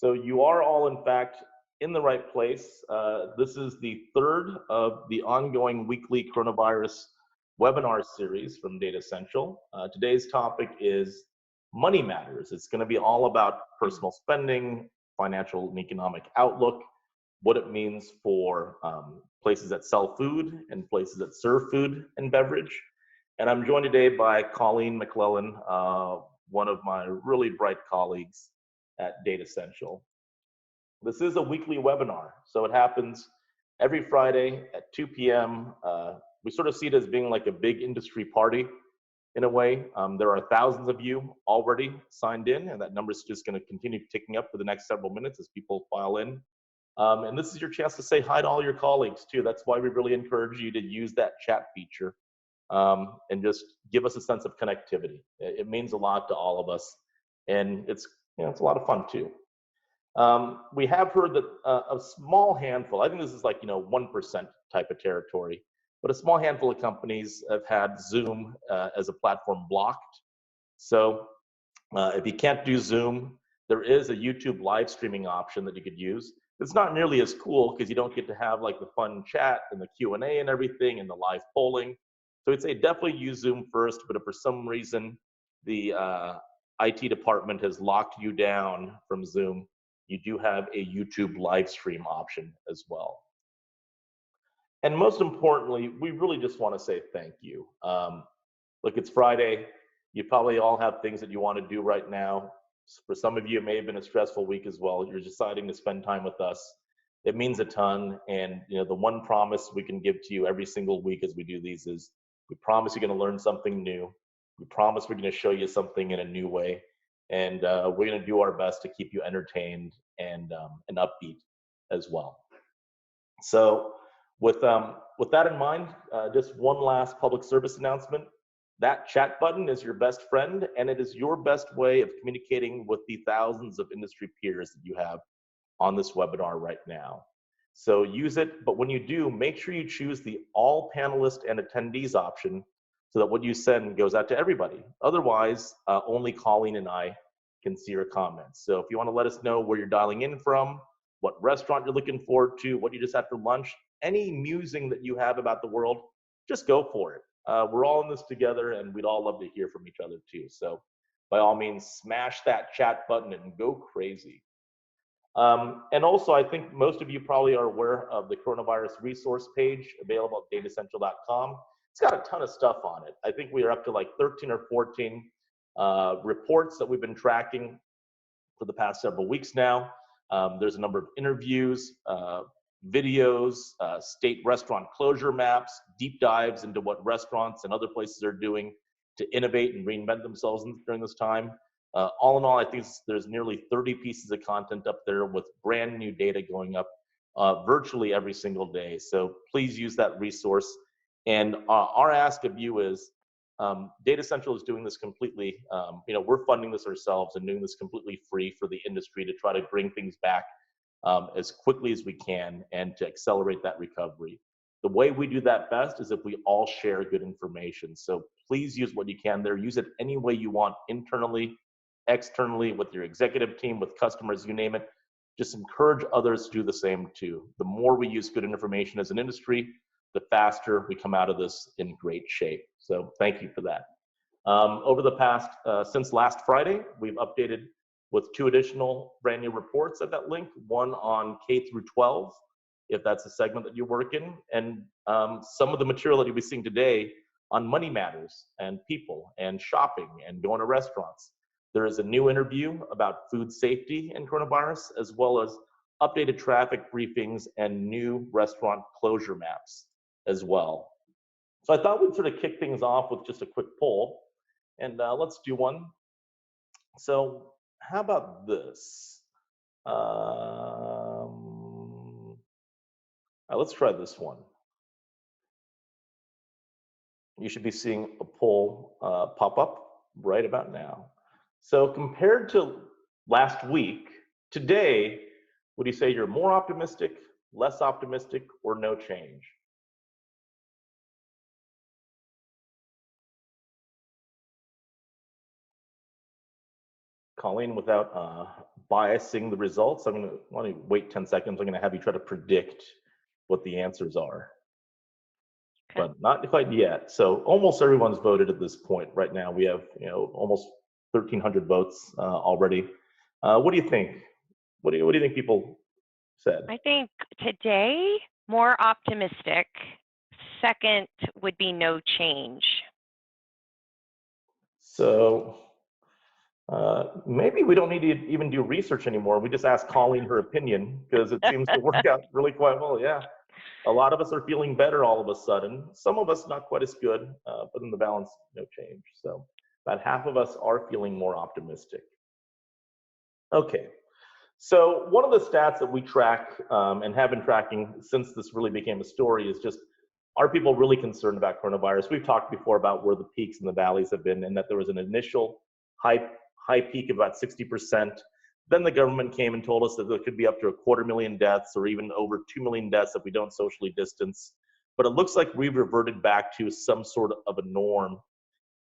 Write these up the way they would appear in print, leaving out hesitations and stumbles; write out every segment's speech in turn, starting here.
So you are all, in fact, in the right place. This is the third of the ongoing weekly coronavirus webinar series from Data Central. Today's topic is money matters. It's going to be all about personal spending, financial and economic outlook, what it means for places that sell food and places that serve food and beverage. And I'm joined today by Colleen McClellan, one of my really bright colleagues at Data Central. This is a weekly webinar, so it happens every Friday at 2 p.m. We sort of see it as being like a big industry party in a way. There are thousands of you already signed in, and that number is just going to continue ticking up for the next several minutes as people file in. And this is your chance to say hi to all your colleagues too. That's why we really encourage you to use that chat feature and just give us a sense of connectivity. It means a lot to all of us, and it's it's a lot of fun too. We have heard that a small handful, I think this is like 1% type of territory, but a small handful of companies have had Zoom as a platform blocked. So if you can't do Zoom, there is a YouTube live streaming option that you could use. It's not nearly as cool because you don't get to have like the fun chat and the Q&A and everything and the live polling. So I'd say definitely use Zoom first, but if for some reason the IT department has locked you down from Zoom, you do have a YouTube live stream option as well. And most importantly, we really just want to say thank you. Look, it's Friday. You probably all have things that you want to do right now. For some of you, it may have been a stressful week as well. You're deciding to spend time with us. It means a ton. And the one promise we can give to you every single week as we do these is we promise you're going to learn something new. We promise we're going to show you something in a new way. And we're going to do our best to keep you entertained and upbeat as well. So with that in mind, just one last public service announcement. That chat button is your best friend, and it is your best way of communicating with the thousands of industry peers that you have on this webinar right now. So use it, but when you do, make sure you choose the all panelists and attendees option so that what you send goes out to everybody. Otherwise, only Colleen and I can see your comments. So if you want to let us know where you're dialing in from, what restaurant you're looking forward to, what you just had for lunch, any musing that you have about the world, just go for it. We're all in this together, and we'd all love to hear from each other too. So by all means, smash that chat button and go crazy. And also, I think most of you probably are aware of the coronavirus resource page available at datacentral.com. It's got a ton of stuff on it. I think we are up to like 13 or 14 reports that we've been tracking for the past several weeks now. There's a number of interviews, videos, state restaurant closure maps, deep dives into what restaurants and other places are doing to innovate and reinvent themselves during this time. All in all, I think there's nearly 30 pieces of content up there with brand new data going up virtually every single day. So please use that resource. And our ask of you is, Data Central is doing this completely, we're funding this ourselves and doing this completely free for the industry to try to bring things back as quickly as we can and to accelerate that recovery. The way we do that best is if we all share good information. So please use what you can there. Use it any way you want, internally, externally, with your executive team, with customers, you name it. Just encourage others to do the same too. The more we use good information as an industry, the faster we come out of this in great shape. So thank you for that. Over the past, since last Friday, we've updated with 2 additional brand new reports at that link, one on K through 12, if that's a segment that you work in, and some of the material that you'll be seeing today on money matters and people and shopping and going to restaurants. There is a new interview about food safety and coronavirus, as well as updated traffic briefings and new restaurant closure maps as well. So I thought we'd sort of kick things off with just a quick poll, and let's do one. So how about this? Let's try this one. You should be seeing a poll pop up right about now. So compared to last week, today, would you say you're more optimistic, less optimistic, or no change? Colleen, without biasing the results. I'm going to want to wait 10 seconds. I'm going to have you try to predict what the answers are, Okay. but not quite yet. So almost everyone's voted at this point. Right now, we have almost 1,300 votes already. What do you think? What do you think people said? I think today, more optimistic. Second would be no change. So maybe we don't need to even do research anymore. We just ask Colleen her opinion because it seems to work out really quite well. Yeah. A lot of us are feeling better all of a sudden. Some of us not quite as good, but in the balance, no change. So about half of us are feeling more optimistic. Okay. So one of the stats that we track and have been tracking since this really became a story is just, are people really concerned about coronavirus? We've talked before about where the peaks and the valleys have been, and that there was an initial high peak of about 60%. Then the government came and told us that there could be up to 250,000 deaths or even over 2 million deaths if we don't socially distance. But it looks like we've reverted back to some sort of a norm,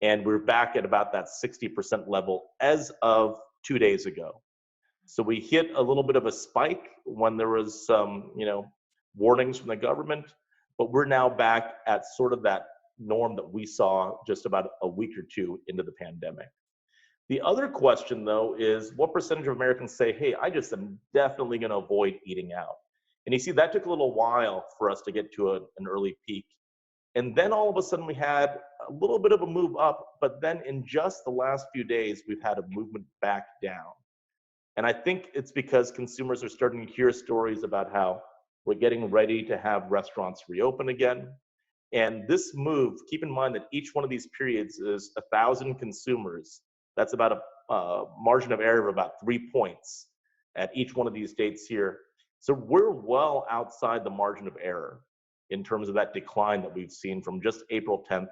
and we're back at about that 60% level as of 2 days ago. So we hit a little bit of a spike when there was some, warnings from the government, but we're now back at sort of that norm that we saw just about a week or two into the pandemic. The other question, though, is what percentage of Americans say, hey, I just am definitely going to avoid eating out? And you see, that took a little while for us to get to an early peak. And then all of a sudden we had a little bit of a move up, but then in just the last few days, we've had a movement back down. And I think it's because consumers are starting to hear stories about how we're getting ready to have restaurants reopen again. And this move, keep in mind that each one of these periods is 1,000 consumers. That's about a margin of error of about 3 points at each one of these dates here. So we're well outside the margin of error in terms of that decline that we've seen from just April 10th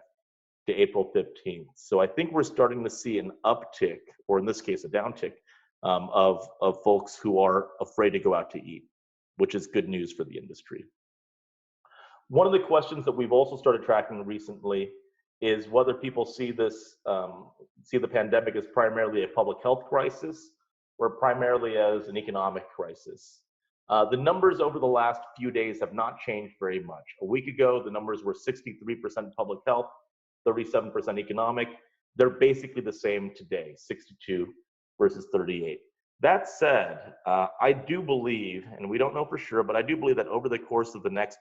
to April 15th. So I think we're starting to see an uptick, or in this case, a downtick, of folks who are afraid to go out to eat, which is good news for the industry. One of the questions that we've also started tracking recently is whether people see this, see the pandemic as primarily a public health crisis or primarily as an economic crisis. The numbers over the last few days have not changed very much. A week ago, the numbers were 63% public health, 37% economic. They're basically the same today, 62 versus 38. That said, I do believe, and we don't know for sure, but I do believe that over the course of the next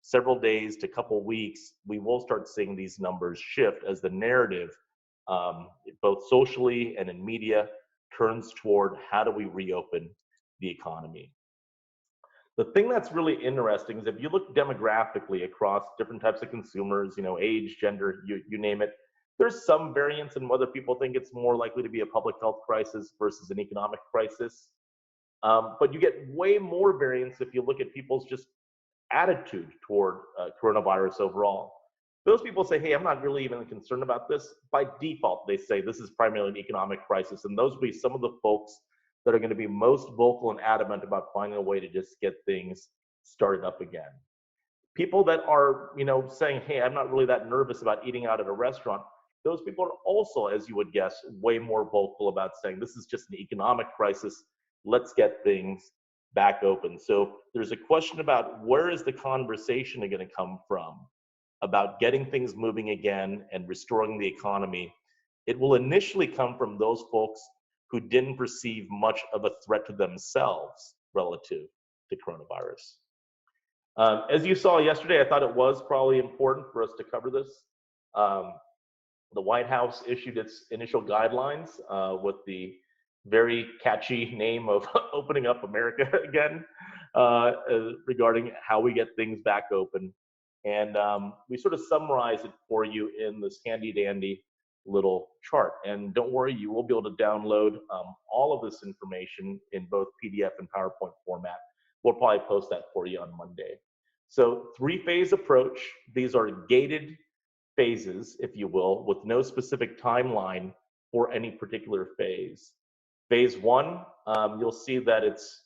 several days to couple weeks, we will start seeing these numbers shift as the narrative, both socially and in media, turns toward how do we reopen the economy. The thing that's really interesting is if you look demographically across different types of consumers, age, gender, you name it, there's some variance in whether people think it's more likely to be a public health crisis versus an economic crisis. But you get way more variance if you look at people's just attitude toward coronavirus overall. Those people say, hey, I'm not really even concerned about this. By default, they say this is primarily an economic crisis. And those will be some of the folks that are going to be most vocal and adamant about finding a way to just get things started up again. People that are, saying, hey, I'm not really that nervous about eating out at a restaurant, those people are also, as you would guess, way more vocal about saying this is just an economic crisis. Let's get things back open. So there's a question about where is the conversation going to come from about getting things moving again and restoring the economy. It will initially come from those folks who didn't perceive much of a threat to themselves relative to coronavirus. As you saw yesterday, I thought it was probably important for us to cover this. The White House issued its initial guidelines with the very catchy name of opening up America again, regarding how we get things back open. And we sort of summarize it for you in this handy dandy little chart. And don't worry, you will be able to download all of this information in both PDF and PowerPoint format. We'll probably post that for you on Monday. So 3-phase approach. These are gated phases, if you will, with no specific timeline for any particular phase. Phase 1, you'll see that it's,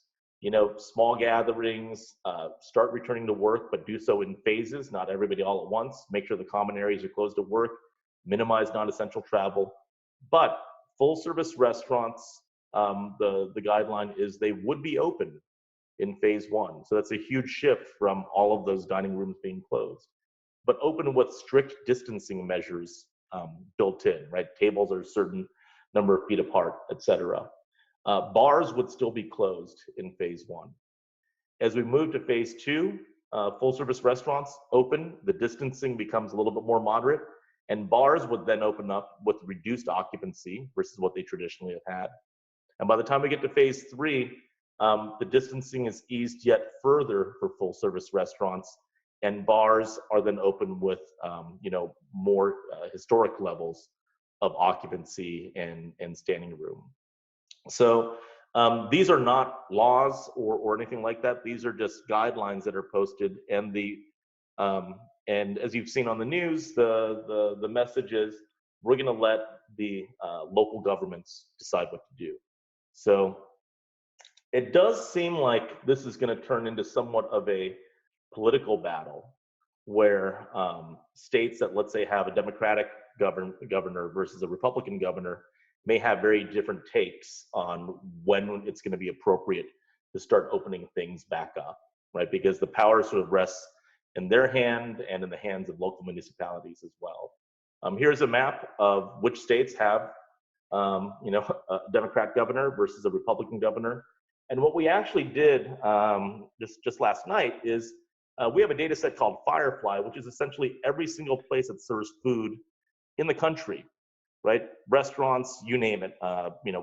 small gatherings, start returning to work, but do so in phases, not everybody all at once. Make sure the common areas are closed at work, minimize non-essential travel. But full service restaurants, the guideline is they would be open in phase one. So that's a huge shift from all of those dining rooms being closed, but open with strict distancing measures built in, right? Tables are a certain number of feet apart, et cetera. Bars would still be closed in phase one. As we move to phase two, full service restaurants open, the distancing becomes a little bit more moderate, and bars would then open up with reduced occupancy versus what they traditionally have had. And by the time we get to phase three, the distancing is eased yet further for full service restaurants, and bars are then open with more historic levels of occupancy and standing room. So these are not laws or anything like that. These are just guidelines that are posted, and and as you've seen on the news, the message is we're going to let the local governments decide what to do. So it does seem like this is going to turn into somewhat of a political battle where states that, let's say, have a Democratic governor versus a Republican governor may have very different takes on when it's going to be appropriate to start opening things back up, right? Because the power sort of rests in their hand and in the hands of local municipalities as well. Here's a map of which states have a Democrat governor versus a Republican governor. And what we actually did just last night is we have a data set called Firefly, which is essentially every single place that serves food in the country, right? Restaurants, you name it,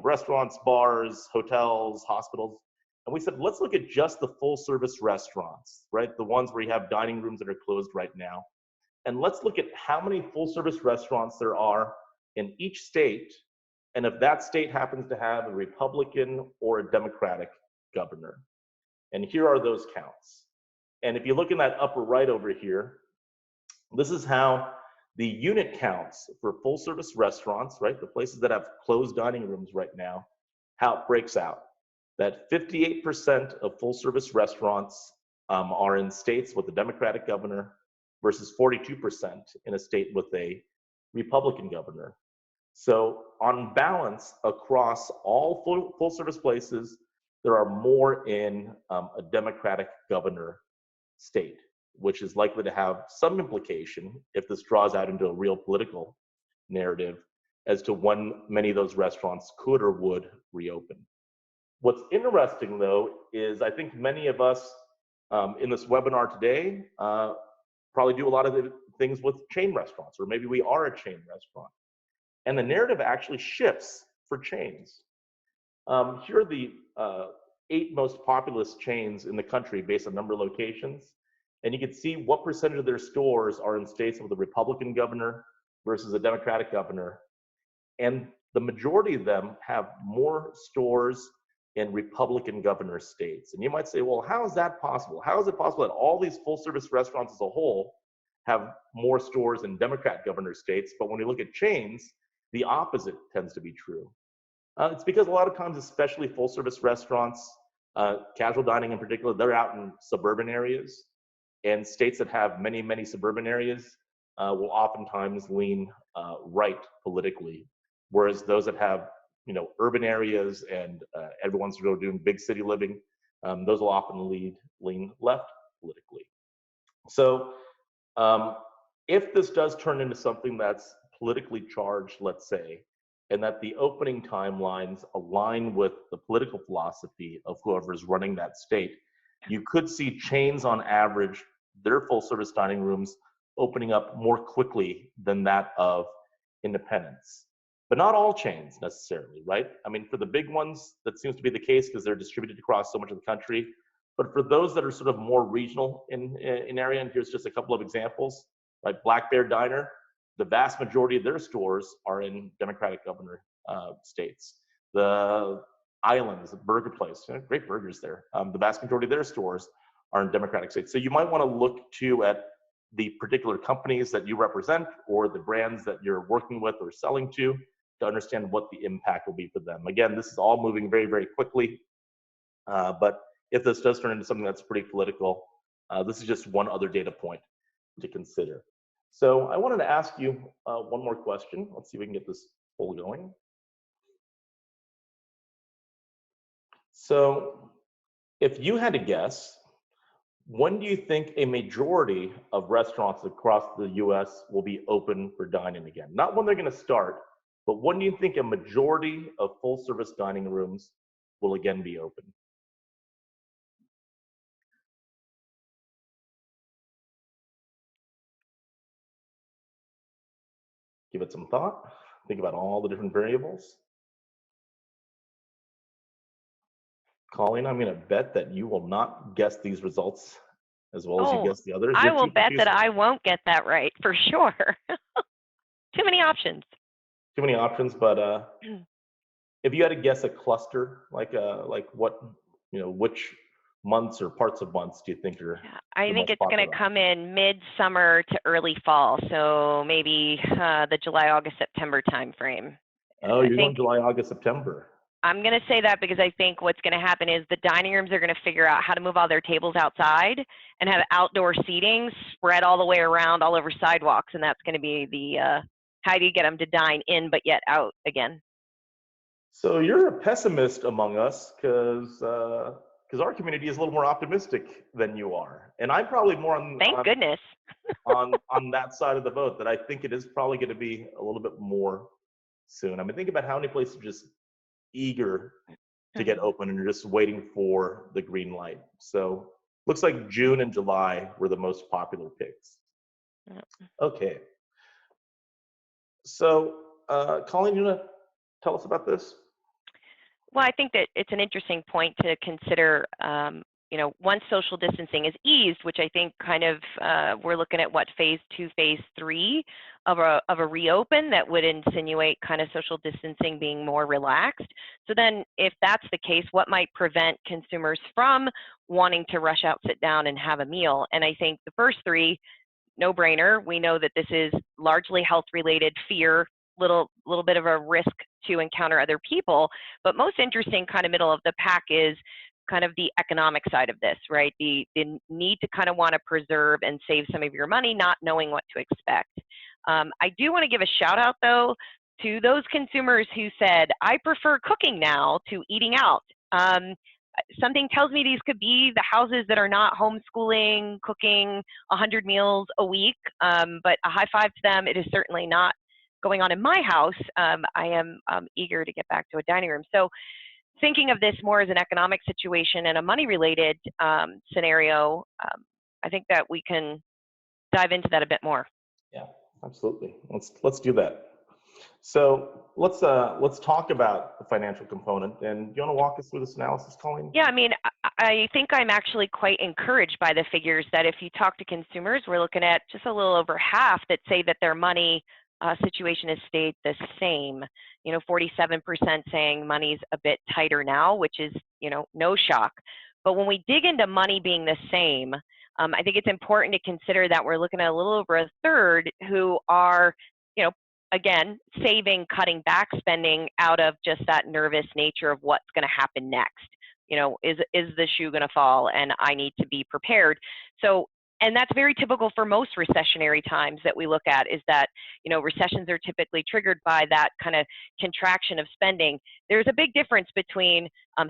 restaurants, bars, hotels, hospitals. And we said, let's look at just the full service restaurants, right? The ones where you have dining rooms that are closed right now. And let's look at how many full service restaurants there are in each state, and if that state happens to have a Republican or a Democratic governor. And here are those counts. And if you look in that upper right over here, this is how the unit counts for full service restaurants, right? The places that have closed dining rooms right now, how it breaks out. That 58% of full service restaurants are in states with a Democratic governor versus 42% in a state with a Republican governor. So on balance, across all full service places, there are more in a Democratic governor state, which is likely to have some implication if this draws out into a real political narrative as to when many of those restaurants could or would reopen. What's interesting, though, is I think many of us in this webinar today probably do a lot of the things with chain restaurants, or maybe we are a chain restaurant. And the narrative actually shifts for chains. Here are the 8 most populous chains in the country based on number of locations. And you can see what percentage of their stores are in states with a Republican governor versus a Democratic governor. And the majority of them have more stores in Republican governor states. And you might say, well, how is that possible? How is it possible that all these full service restaurants as a whole have more stores in Democrat governor states, but when we look at chains, the opposite tends to be true? It's because a lot of times, especially full service restaurants, casual dining in particular, they're out in suburban areas. And states that have many, many suburban areas will oftentimes lean right politically, whereas those that have urban areas and everyone's doing big city living, those will often lean left politically. So if this does turn into something that's politically charged, let's say, and that the opening timelines align with the political philosophy of whoever's running that state, you could see chains on average, their full service dining rooms opening up more quickly than that of independents. But not all chains necessarily, right? I mean, for the big ones, that seems to be the case because they're distributed across so much of the country. But for those that are sort of more regional in area, and here's just a couple of examples, like Black Bear Diner, the vast majority of their stores are in Democratic governor states. The Islands, the burger place, great burgers there. The vast majority of their stores are in Democratic states. So you might want to look too at the particular companies that you represent or the brands that you're working with or selling to understand what the impact will be for them. Again, this is all moving very, very quickly. But if this does turn into something that's pretty political, this is just one other data point to consider. So I wanted to ask you one more question. Let's see if we can get this poll going. So if you had to guess, when do you think a majority of restaurants across the US will be open for dining again? Not when they're going to start, but when do you think a majority of full service dining rooms will again be open? Give it some thought. Think about all the different variables. Colleen, I'm going to bet that you will not guess these results as well as you Oh, guess the others. I You're will too bet that confused. I won't get that right for sure. Too many options. Too many options, but if you had to guess a cluster, like what, which months or parts of months do you think are Yeah, I the think most it's going popular to come options? in mid-summer to early fall, so maybe the July, August, September timeframe. Oh, I you're going think July, August, September. I'm going to say that because I think what's going to happen is the dining rooms are going to figure out how to move all their tables outside and have outdoor seating spread all the way around all over sidewalks, and that's going to be the how do you get them to dine in but yet out again? So you're a pessimist among us because our community is a little more optimistic than you are, and I'm probably more on Thank on goodness. on on that side of the boat that I think it is probably going to be a little bit more soon. I mean, think about how many places are just eager to get Mhm. open and are just waiting for the green light. So looks like June and July were the most popular picks. Okay, so Colleen, you want to tell us about this? Well, I think that it's an interesting point to consider. Once social distancing is eased, which I think kind of we're looking at what phase 2, phase 3 of a reopen that would insinuate kind of social distancing being more relaxed. So then, if that's the case, what might prevent consumers from wanting to rush out, sit down, and have a meal? And I think the first three, no brainer. We know that this is largely health related, fear, little bit of a risk to encounter other people. But most interesting, kind of middle of the pack, is kind of the economic side of this, right? The need to kind of want to preserve and save some of your money, not knowing what to expect. I do want to give a shout out though to those consumers who said, I prefer cooking now to eating out. Something tells me these could be the houses that are not homeschooling, cooking 100 meals a week, but a high five to them. It is certainly not going on in my house. I am eager to get back to a dining room. So thinking of this more as an economic situation and a money-related scenario, I think that we can dive into that a bit more. Yeah, absolutely. Let's do that. So let's talk about the financial component. And do you want to walk us through this analysis, Colleen? Yeah, I mean, I think I'm actually quite encouraged by the figures that if you talk to consumers, we're looking at just a little over half that say that their money situation has stayed the same. 47% saying money's a bit tighter now, which is, no shock. But when we dig into money being the same, I think it's important to consider that we're looking at a little over a third who are, you know, again, saving, cutting back spending out of just that nervous nature of what's going to happen next. Is the shoe going to fall and I need to be prepared? So, and that's very typical for most recessionary times that we look at, is that, recessions are typically triggered by that kind of contraction of spending. There's a big difference between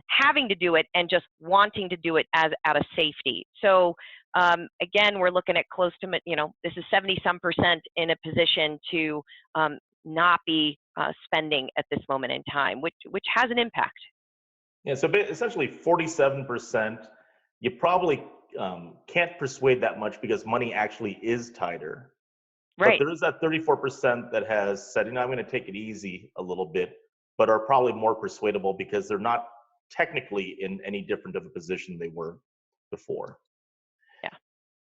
having to do it and just wanting to do it as out of safety. So again, we're looking at close to, this is 70-some% in a position to not be spending at this moment in time, which has an impact. Yeah, so essentially 47%, you probably can't persuade that much because money actually is tighter. But Right. there is that 34% that has said, I'm going to take it easy a little bit, but are probably more persuadable because they're not technically in any different of a position they were before. Yeah.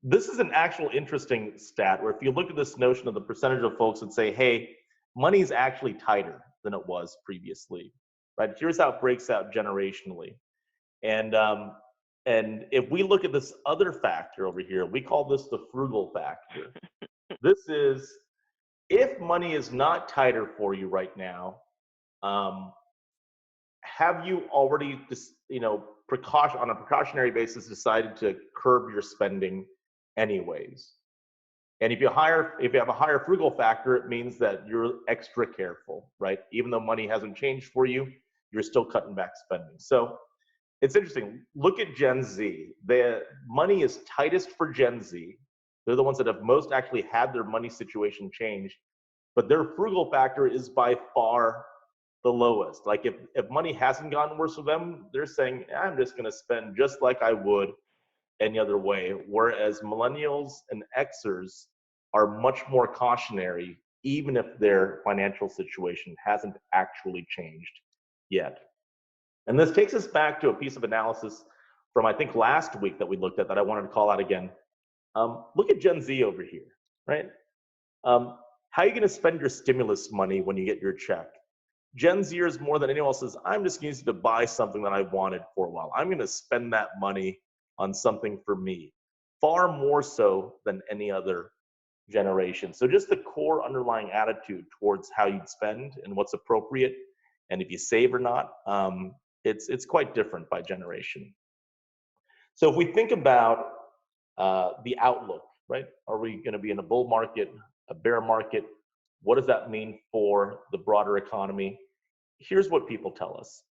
This is an actual interesting stat where if you look at this notion of the percentage of folks that say, hey, money's actually tighter than it was previously, right? Here's how it breaks out generationally. And if we look at this other factor over here, we call this the frugal factor. This is if money is not tighter for you right now, have you already just, on a precautionary basis decided to curb your spending anyways? And if you have a higher frugal factor, it means that you're extra careful, right? Even though money hasn't changed for you, you're still cutting back spending. So It's interesting. Look at Gen Z. The money is tightest for Gen Z. They're the ones that have most actually had their money situation changed, but their frugal factor is by far the lowest. Like if money hasn't gotten worse for them, they're saying, I'm just going to spend just like I would any other way. Whereas millennials and Xers are much more cautionary, even if their financial situation hasn't actually changed yet. And this takes us back to a piece of analysis from, I think, last week that we looked at that I wanted to call out again. Look at Gen Z over here, right? How are you going to spend your stimulus money when you get your check? Gen Zers, more than anyone else, says, I'm just going to use it to buy something that I wanted for a while. I'm going to spend that money on something for me, far more so than any other generation. So just the core underlying attitude towards how you'd spend and what's appropriate, and if you save or not, it's quite different by generation. So if we think about the outlook, right? Are we going to be in a bull market, a bear market? What does that mean for the broader economy? Here's what people tell us.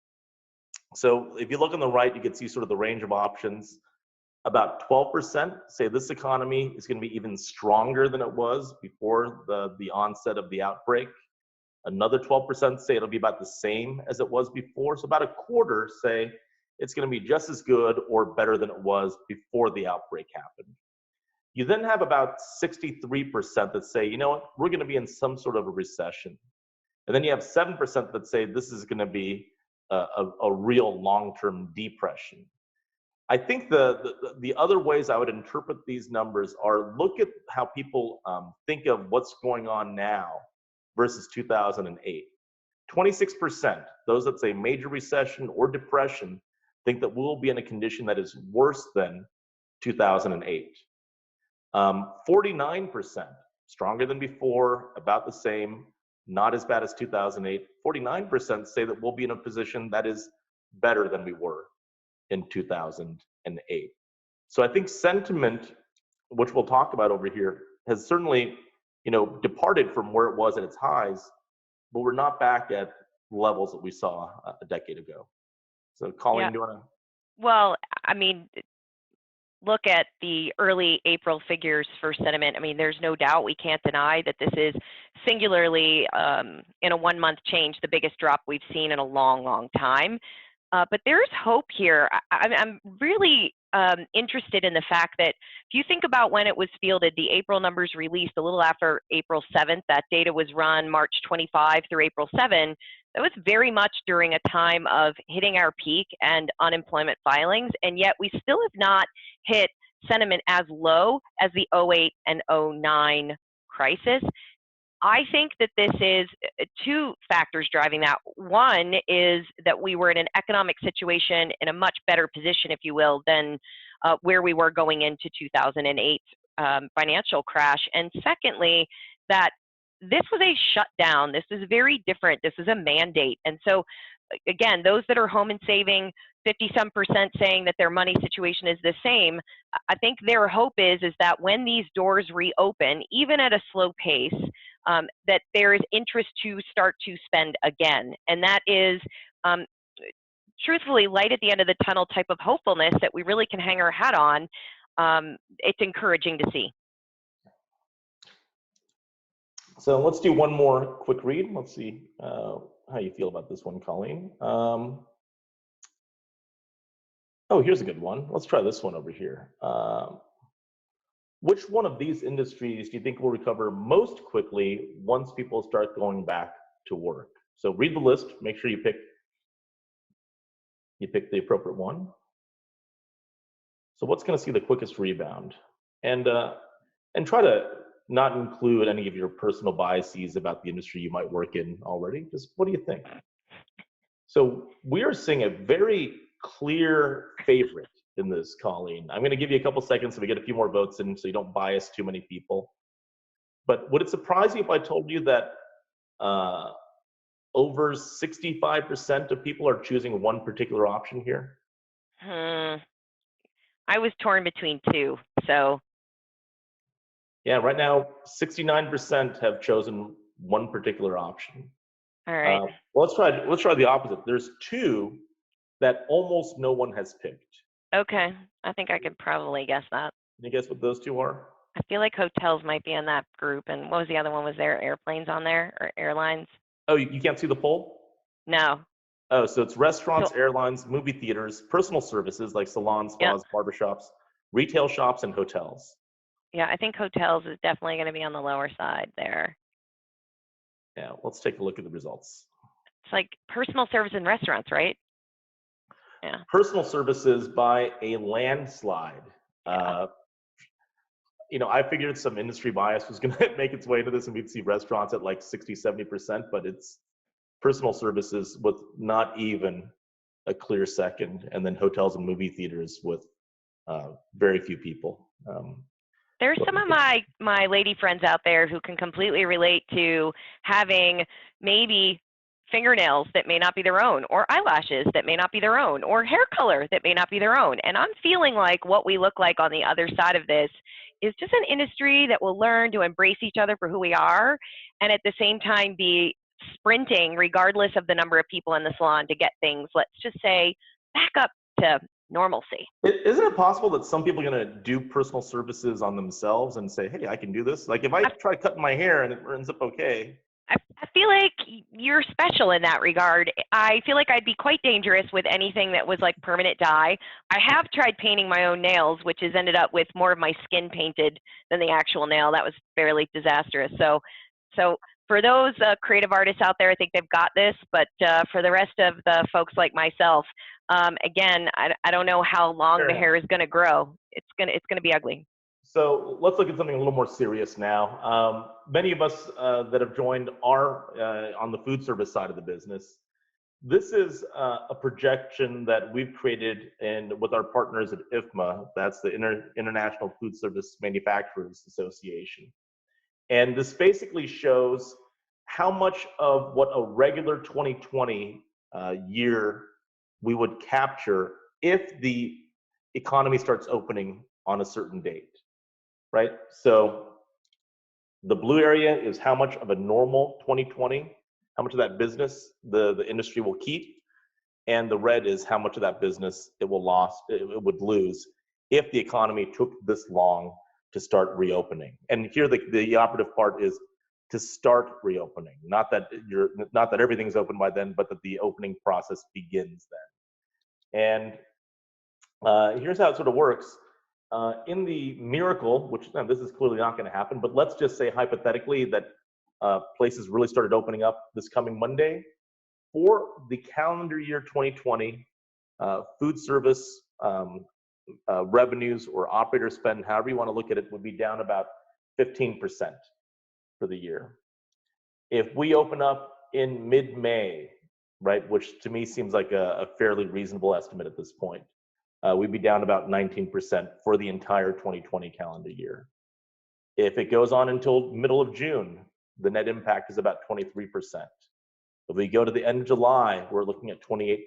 So if you look on the right, you can see sort of the range of options. About 12% say this economy is going to be even stronger than it was before the onset of the outbreak. Another 12% say it'll be about the same as it was before. So about a quarter say it's going to be just as good or better than it was before the outbreak happened. You then have about 63% that say, you know what, we're going to be in some sort of a recession. And then you have 7% that say this is going to be a real long-term depression. I think the other ways I would interpret these numbers are look at how people think of what's going on now versus 2008. 26%, those that say major recession or depression, think that we'll be in a condition that is worse than 2008. 49%, stronger than before, about the same, not as bad as 2008. 49% say that we'll be in a position that is better than we were in 2008. So I think sentiment, which we'll talk about over here, has certainly, departed from where it was at its highs, but we're not back at levels that we saw a decade ago. So Colleen, Yeah. do you want to? Well, I mean, look at the early April figures for sentiment. I mean, there's no doubt, we can't deny that this is singularly in a 1 month change, the biggest drop we've seen in a long, long time. But there's hope here. I'm really interested in the fact that if you think about when it was fielded, the April numbers released a little after April 7th. That data was run March 25 through April 7. That was very much during a time of hitting our peak and unemployment filings, and yet we still have not hit sentiment as low as the 08 and 09 crisis. I think that this is two factors driving that. One is that we were in an economic situation in a much better position, if you will, than where we were going into 2008 financial crash. And secondly, that this was a shutdown. This is very different. This is a mandate. And so, again, those that are home and saving, 50-some% saying that their money situation is the same. I think their hope is that when these doors reopen, even at a slow pace, that there is interest to start to spend again. And that is truthfully light at the end of the tunnel type of hopefulness that we really can hang our hat on. It's encouraging to see. So let's do one more quick read. Let's see how you feel about this one, Colleen. Oh, here's a good one. Let's try this one over here. Which one of these industries do you think will recover most quickly once people start going back to work? So read the list, make sure you pick the appropriate one. So what's going to see the quickest rebound? And try to not include any of your personal biases about the industry you might work in already. Just what do you think? So we are seeing a very clear favorite in this, Colleen. I'm going to give you a couple seconds so we get a few more votes in so you don't bias too many people. But would it surprise you if I told you that over 65% of people are choosing one particular option here? I was torn between two, so. Yeah, right now, 69% have chosen one particular option. All right. Well, let's try the opposite. There's two that almost no one has picked. Okay, I think I could probably guess that. Can you guess what those two are? I feel like hotels might be in that group. And what was the other one? Was there airplanes on there or airlines? Oh, you can't see the poll? No. Oh, so it's restaurants, So, airlines, movie theaters, personal services like salons, yeah, spas, barbershops, retail shops, and hotels. yeah, I think hotels is definitely going to be on the lower side there. Yeah, let's take a look at the results. It's like personal service and restaurants, right? Yeah. Personal services by a landslide. Yeah. I figured some industry bias was going to make its way into this and we'd see restaurants at like 60, 70%, but it's personal services with not even a clear second, and then hotels and movie theaters with very few people. There's some of my lady friends out there who can completely relate to having maybe fingernails that may not be their own, or eyelashes that may not be their own, or hair color that may not be their own. And I'm feeling like what we look like on the other side of this is just an industry that will learn to embrace each other for who we are, and at the same time be sprinting regardless of the number of people in the salon to get things, let's just say, back up to normalcy. Isn't it possible that some people are going to do personal services on themselves and say, hey, I can do this? Like if I try cutting my hair and it ends up okay. I feel like you're special in that regard. I feel like I'd be quite dangerous with anything that was like permanent dye. I have tried painting my own nails, which has ended up with more of my skin painted than the actual nail. That was fairly disastrous. So for those creative artists out there, I think they've got this. But for the rest of the folks like myself, again, I don't know how long the hair is going to grow. It's gonna be ugly. So let's look at something a little more serious now. Many of us that have joined are on the food service side of the business. This is a projection that we've created with our partners at IFMA. That's the International Food Service Manufacturers Association. And this basically shows how much of what a regular 2020 year we would capture if the economy starts opening on a certain date, right? So the blue area is how much of a normal 2020, how much of that business the industry will keep, and the red is how much of that business it would lose if the economy took this long to start reopening. And here the operative part is to start reopening, not that everything's open by then, but that the opening process begins then. And here's how it sort of works. In the miracle, which this is clearly not going to happen, but let's just say hypothetically that places really started opening up this coming Monday. For the calendar year 2020, food service revenues or operator spend, however you want to look at it, would be down about 15% for the year. If we open up in mid-May, right, which to me seems like a fairly reasonable estimate at this point, we'd be down about 19% for the entire 2020 calendar year. If it goes on until middle of June, the net impact is about 23%. If we go to the end of July, we're looking at 28%.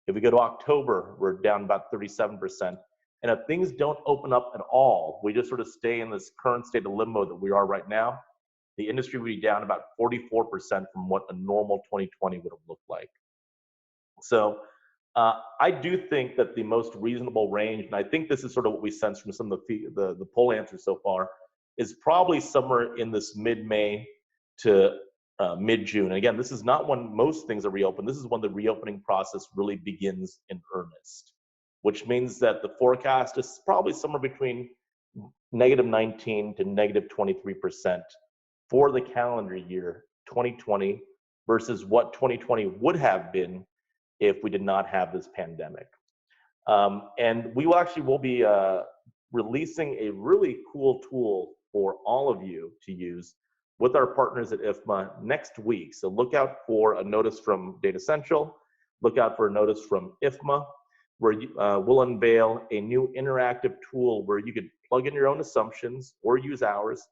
If we go to October, we're down about 37%. And if things don't open up at all, we just sort of stay in this current state of limbo that we are right now, the industry would be down about 44% from what a normal 2020 would have looked like. So I do think that the most reasonable range, and I think this is sort of what we sense from some of the poll answers so far, is probably somewhere in this mid-May to mid-June. And again, this is not when most things are reopened. This is when the reopening process really begins in earnest, which means that the forecast is probably somewhere between -19 to -23% for the calendar year 2020 versus what 2020 would have been if we did not have this pandemic. And we will be releasing a really cool tool for all of you to use with our partners at IFMA next week. So look out for a notice from Data Central, look out for a notice from IFMA, where we'll unveil a new interactive tool where you could plug in your own assumptions or use ours,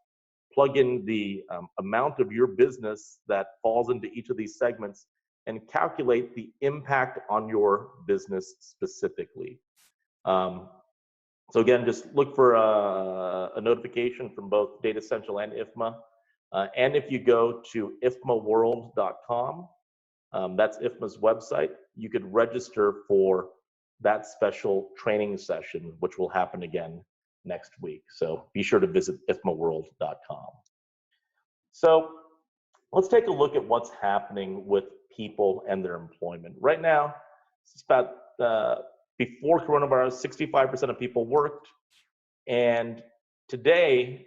plug in the amount of your business that falls into each of these segments, and calculate the impact on your business specifically. So again, just look for a notification from both Data Central and IFMA. And if you go to ifmaworld.com, That's IFMA's website. You could register for that special training session, which will happen again next week. So be sure to visit ifmaworld.com. So let's take a look at what's happening with people and their employment. Right now, it's about before coronavirus, 65% of people worked. And today,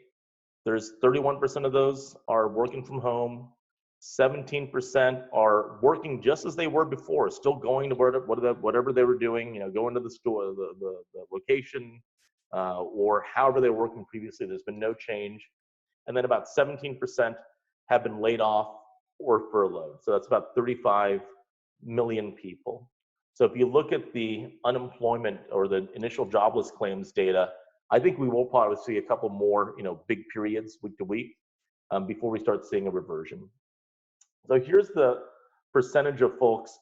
there's 31% of those are working from home. 17% are working just as they were before, still going to whatever they were doing, going to the store, the location, or however they were working previously. There's been no change. And then about 17% have been laid off or furloughed. So that's about 35 million people. So if you look at the unemployment or the initial jobless claims data, I think we will probably see a couple more, big periods week to week before we start seeing a reversion. So here's the percentage of folks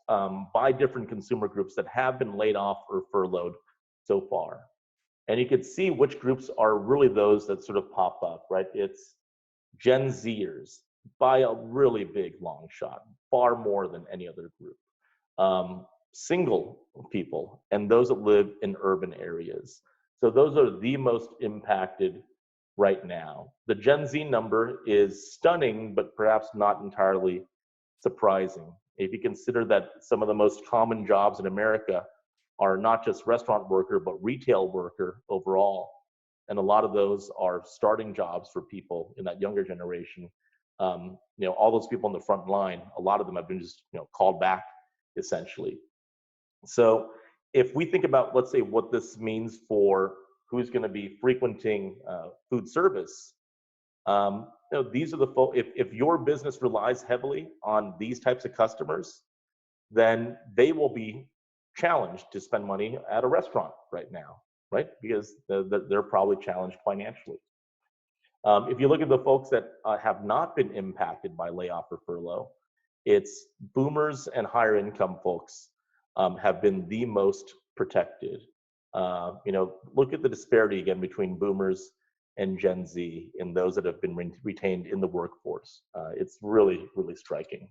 by different consumer groups that have been laid off or furloughed so far. And you can see which groups are really those that sort of pop up, right? It's Gen Zers by a really big long shot, far more than any other group. Single people and those that live in urban areas. So those are the most impacted right now. The Gen Z number is stunning, but perhaps not entirely surprising. If you consider that some of the most common jobs in America are not just restaurant worker, but retail worker overall. And a lot of those are starting jobs for people in that younger generation. All those people on the front line, a lot of them have been just called back essentially. So if we think about, let's say, what this means for who's going to be frequenting food service, these are the folks. If your business relies heavily on these types of customers, then they will be challenged to spend money at a restaurant right now, right? Because they're probably challenged financially. If you look at the folks that have not been impacted by layoff or furlough, it's boomers and higher income folks have been the most protected. Look at the disparity again between boomers and Gen Z in those that have been retained in the workforce. It's really, really striking.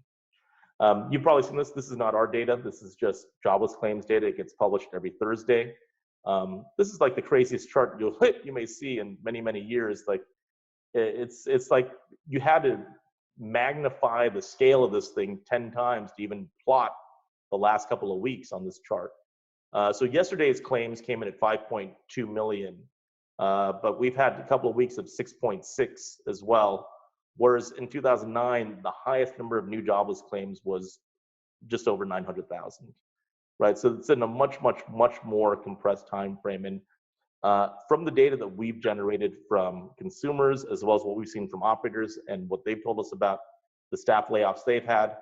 You've probably seen this. This is not our data. This is just jobless claims data. It gets published every Thursday. This is like the craziest chart you may see in many, many years. Like it's like you had to magnify the scale of this thing 10 times to even plot the last couple of weeks on this chart. So yesterday's claims came in at 5.2 million, but we've had a couple of weeks of 6.6 as well. Whereas in 2009, the highest number of new jobless claims was just over 900,000, right? So it's in a much, much, much more compressed time frame. And from the data that we've generated from consumers, as well as what we've seen from operators and what they've told us about the staff layoffs they've had,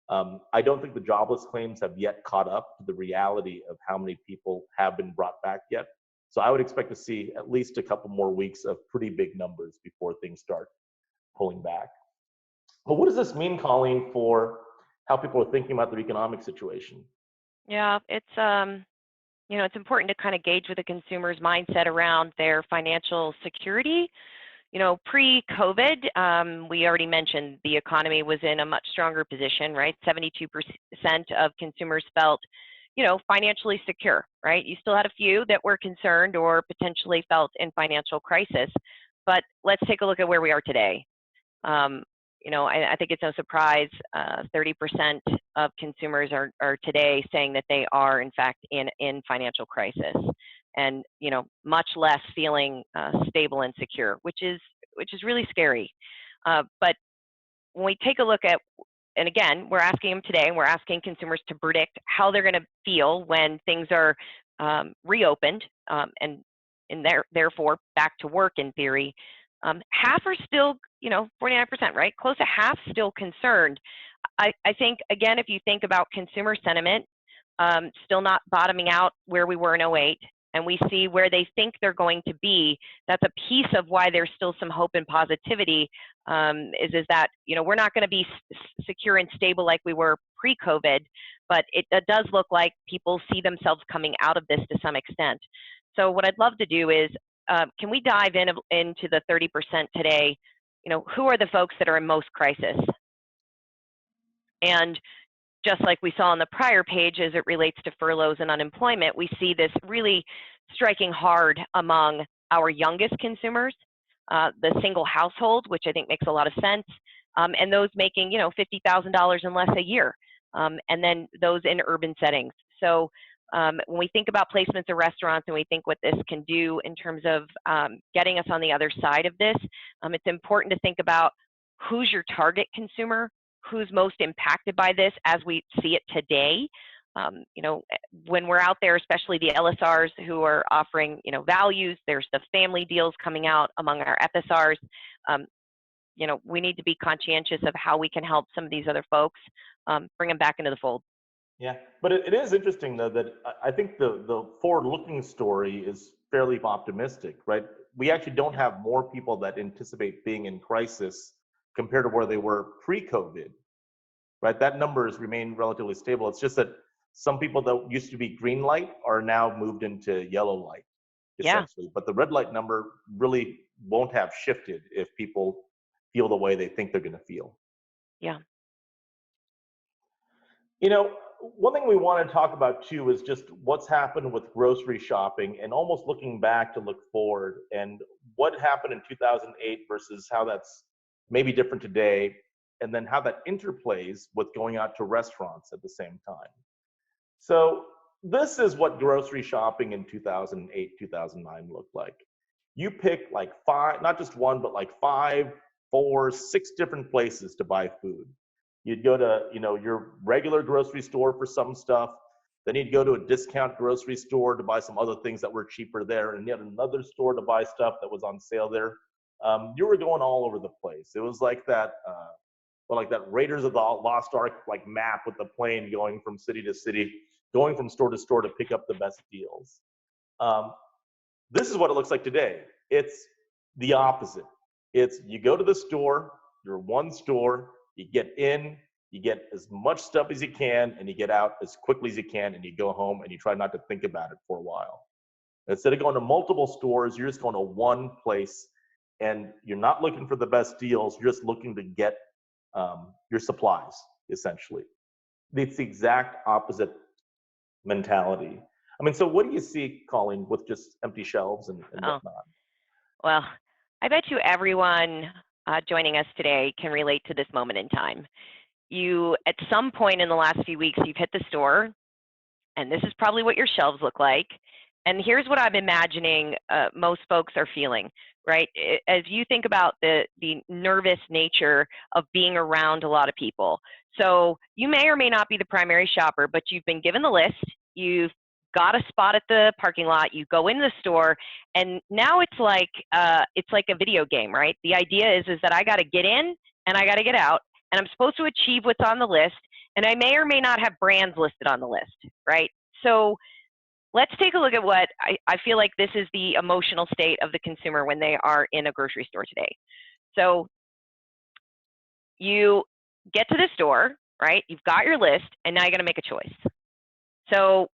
I don't think the jobless claims have yet caught up to the reality of how many people have been brought back yet. So I would expect to see at least a couple more weeks of pretty big numbers before things start pulling back. But what does this mean, Colleen, for how people are thinking about their economic situation? Yeah, it's it's important to kind of gauge with the consumer's mindset around their financial security. Pre-COVID, we already mentioned the economy was in a much stronger position, right? 72% of consumers felt, financially secure, right? You still had a few that were concerned or potentially felt in financial crisis, but let's take a look at where we are today. I think it's no surprise 30% of consumers are today saying that they are in fact in financial crisis, and much less feeling stable and secure, which is really scary. But when we take a look at, and again, we're asking them today, and we're asking consumers to predict how they're going to feel when things are reopened and therefore back to work in theory. Half are still, 49%, right? Close to half still concerned. I think, again, if you think about consumer sentiment, still not bottoming out where we were in 2008, and we see where they think they're going to be, that's a piece of why there's still some hope and positivity, is that, we're not going to be secure and stable like we were pre-COVID, but it does look like people see themselves coming out of this to some extent. So what I'd love to do is, can we dive into the 30% today? Who are the folks that are in most crisis? And just like we saw on the prior page as it relates to furloughs and unemployment, we see this really striking hard among our youngest consumers, the single household, which I think makes a lot of sense, and those making, you know, $50,000 and less a year, and then those in urban settings. So when we think about placements of restaurants and we think what this can do in terms of getting us on the other side of this, it's important to think about who's your target consumer, who's most impacted by this as we see it today. You know, when we're out there, especially the LSRs who are offering, you know, values, there's the family deals coming out among our FSRs. You know, we need to be conscientious of how we can help some of these other folks bring them back into the fold. Yeah, but it is interesting though that I think the forward-looking story is fairly optimistic, right? We actually don't have more people that anticipate being in crisis compared to where they were pre-COVID, right? That number has remained relatively stable. It's just that some people that used to be green light are now moved into yellow light, essentially. But the red light number really won't have shifted if people feel the way they think they're going to feel. Yeah. You know, one thing we want to talk about too is just what's happened with grocery shopping and almost looking back to look forward and what happened in 2008 versus how that's maybe different today, and then how that interplays with going out to restaurants at the same time. So this is what grocery shopping in 2008, 2009 looked like. You pick like five, not just one, but like 5, 4, 6 different places to buy food. You'd go to, you know, your regular grocery store for some stuff. Then you'd go to a discount grocery store to buy some other things that were cheaper there, and yet another store to buy stuff that was on sale there. You were going all over the place. It was like that, well, like that Raiders of the Lost Ark like map with the plane going from city to city, going from store to store to pick up the best deals. This is what it looks like today. It's the opposite. It's you go to the store, you're one store, you get in, you get as much stuff as you can, and you get out as quickly as you can, and you go home and you try not to think about it for a while. Instead of going to multiple stores, you're just going to one place, and you're not looking for the best deals, you're just looking to get your supplies, essentially. It's the exact opposite mentality. I mean, so what do you see, Colleen, with just empty shelves and whatnot? Well, I bet you everyone joining us today can relate to this moment in time. You, at some point in the last few weeks, you've hit the store, and this is probably what your shelves look like. And here's what I'm imagining most folks are feeling, right? As you think about the nervous nature of being around a lot of people. So you may or may not be the primary shopper, but you've been given the list, you've got a spot at the parking lot, you go in the store, and now it's like a video game, right? The idea is that I got to get in and I got to get out, and I'm supposed to achieve what's on the list, and I may or may not have brands listed on the list, right? So let's take a look at what I feel like this is the emotional state of the consumer when they are in a grocery store today. So you get to the store, right? You've got your list, and now you got to make a choice. So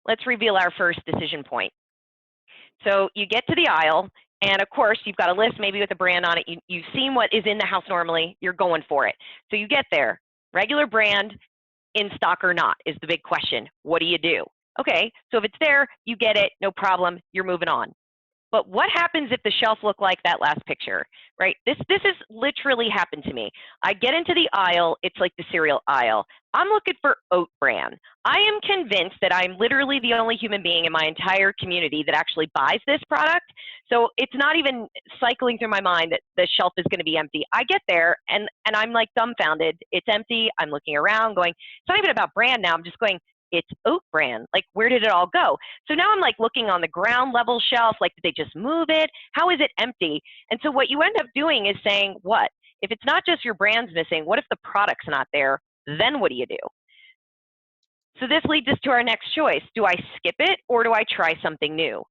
let's reveal our first decision point. So you get to the aisle, and of course, you've got a list maybe with a brand on it. You've seen what is in the house normally. You're going for it. So you get there. Regular brand, in stock or not, is the big question. What do you do? Okay, so if it's there, you get it, no problem, you're moving on. But what happens if the shelf looked like that last picture, right? This has literally happened to me. I get into the aisle, it's like the cereal aisle. I'm looking for oat bran. I am convinced that I'm literally the only human being in my entire community that actually buys this product. So it's not even cycling through my mind that the shelf is going to be empty. I get there and I'm like dumbfounded. It's empty. I'm looking around going, it's not even about brand now. I'm just going, it's oat bran. Like, where did it all go? So now I'm like looking on the ground level shelf, like, did they just move it? How is it empty? And so what you end up doing is saying, what? If it's not just your brand's missing, what if the product's not there? Then what do you do? So this leads us to our next choice. Do I skip it or do I try something new?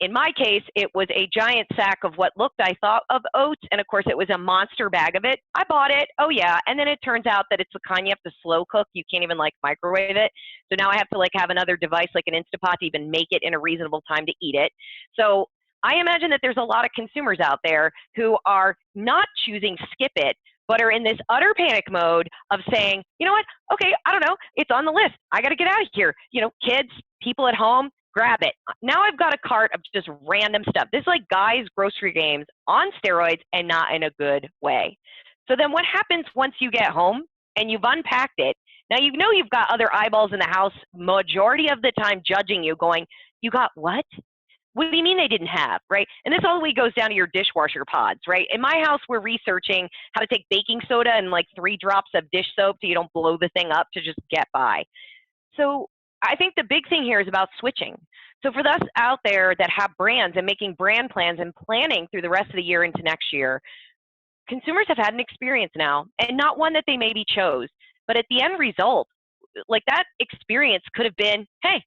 In my case, it was a giant sack of what looked, I thought, of oats. And of course, it was a monster bag of it. I bought it. Oh, yeah. And then it turns out that it's the kind you have to slow cook. You can't even like microwave it. So now I have to like have another device like an Instapot to even make it in a reasonable time to eat it. So I imagine that there's a lot of consumers out there who are not choosing skip it, but are in this utter panic mode of saying, you know what, okay, I don't know, it's on the list. I got to get out of here. You know, kids, people at home, grab it. Now I've got a cart of just random stuff. This is like guys' grocery games on steroids and not in a good way. So then what happens once you get home and you've unpacked it? Now you know you've got other eyeballs in the house majority of the time judging you, going, you got what? What do you mean they didn't have, right? And this all the way goes down to your dishwasher pods, right? In my house, we're researching how to take baking soda and like 3 drops of dish soap so you don't blow the thing up to just get by. So I think the big thing here is about switching. So for us out there that have brands and making brand plans and planning through the rest of the year into next year, consumers have had an experience now, and not one that they maybe chose, but at the end result, like that experience could have been, hey,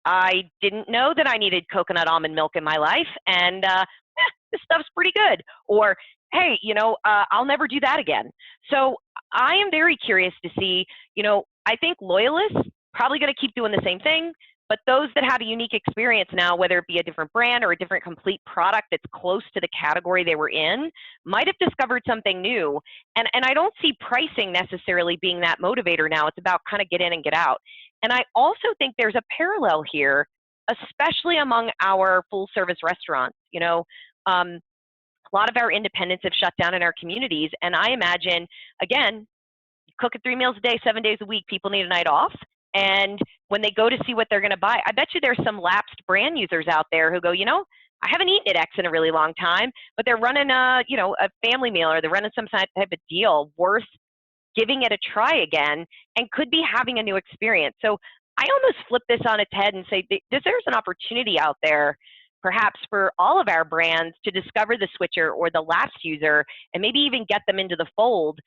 I didn't know that I needed coconut almond milk in my life, and this stuff's pretty good. Or, hey, you know, I'll never do that again. So I am very curious to see, you know, I think loyalists probably going to keep doing the same thing, but those that have a unique experience now, whether it be a different brand or a different complete product that's close to the category they were in, might have discovered something new. And I don't see pricing necessarily being that motivator now. It's about kind of get in and get out. And I also think there's a parallel here, especially among our full service restaurants. You know, a lot of our independents have shut down in our communities. And I imagine, again, cook at 3 meals a day, 7 days a week, people need a night off. And when they go to see what they're going to buy, I bet you there's some lapsed brand users out there who go, you know, I haven't eaten at X in a really long time, but they're running a, you know, a family meal, or they're running some type of deal worth giving it a try again, and could be having a new experience. So I almost flip this on its head and say, there's an opportunity out there, perhaps for all of our brands, to discover the switcher or the lapsed user, and maybe even get them into the fold,